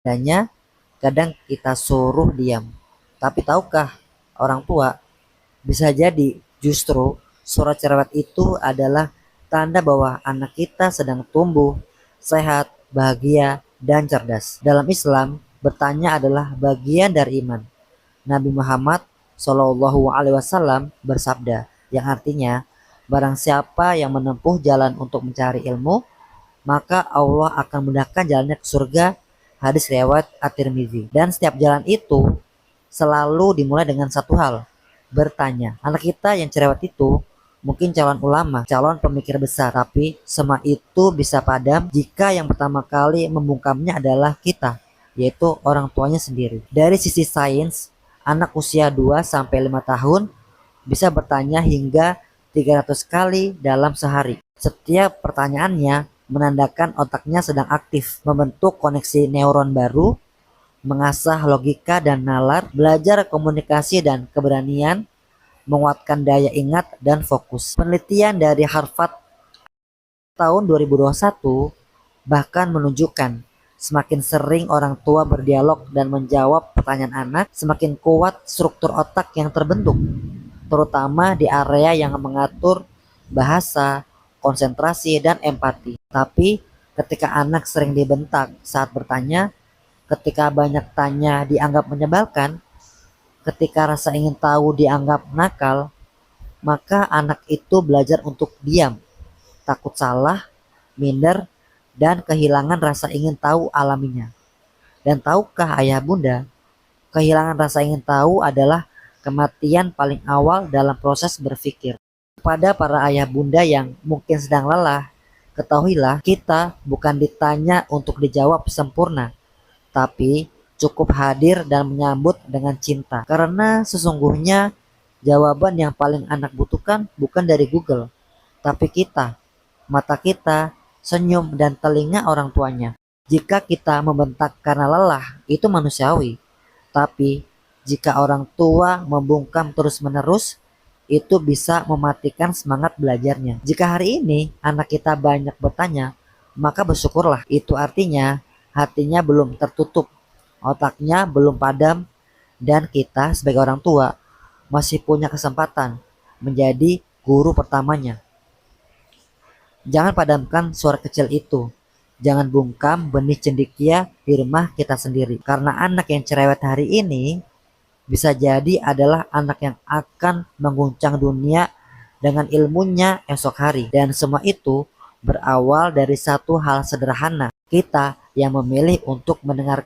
Adanya kadang kita suruh diam. Tapi tahukah orang tua, bisa jadi justru suara cerewet itu adalah tanda bahwa anak kita sedang tumbuh, sehat, bahagia, dan cerdas. Dalam Islam, bertanya adalah bagian dari iman. Nabi Muhammad Shallallahu Alaihi Wasallam bersabda, yang artinya, barang siapa yang menempuh jalan untuk mencari ilmu, maka Allah akan mudahkan jalannya ke surga. Hadis riwayat At-Tirmidzi. Dan setiap jalan itu selalu dimulai dengan satu hal, bertanya. Anak kita yang cerewet itu mungkin calon ulama, calon pemikir besar, tapi semua itu bisa padam jika yang pertama kali membungkamnya adalah kita, yaitu orang tuanya sendiri. Dari sisi sains, anak usia 2 sampai 5 tahun bisa bertanya hingga 300 kali dalam sehari. Setiap pertanyaannya menandakan otaknya sedang aktif, membentuk koneksi neuron baru, mengasah logika dan nalar, belajar komunikasi dan keberanian, menguatkan daya ingat dan fokus. Penelitian dari Harvard tahun 2021 bahkan menunjukkan semakin sering orang tua berdialog dan menjawab pertanyaan anak, semakin kuat struktur otak yang terbentuk, terutama di area yang mengatur bahasa, konsentrasi, dan empati. Tapi ketika anak sering dibentak saat bertanya, ketika banyak tanya dianggap menyebalkan, ketika rasa ingin tahu dianggap nakal, maka anak itu belajar untuk diam, takut salah, minder, dan kehilangan rasa ingin tahu alaminya. Dan tahukah ayah bunda, kehilangan rasa ingin tahu adalah kematian paling awal dalam proses berpikir. Kepada para ayah bunda yang mungkin sedang lelah, ketahuilah kita bukan ditanya untuk dijawab sempurna, tapi cukup hadir dan menyambut dengan cinta. Karena sesungguhnya jawaban yang paling anak butuhkan bukan dari Google, tapi kita, mata kita, senyum, dan telinga orang tuanya. Jika kita membentak karena lelah, itu manusiawi. Tapi jika orang tua membungkam terus-menerus, itu bisa mematikan semangat belajarnya. Jika hari ini anak kita banyak bertanya, maka bersyukurlah. Itu artinya hatinya belum tertutup, otaknya belum padam, dan kita sebagai orang tua masih punya kesempatan menjadi guru pertamanya. Jangan padamkan suara kecil itu. Jangan bungkam benih cendekia di rumah kita sendiri. Karena anak yang cerewet hari ini bisa jadi adalah anak yang akan mengguncang dunia dengan ilmunya esok hari. Dan semua itu berawal dari satu hal sederhana. Kita yang memilih untuk mendengar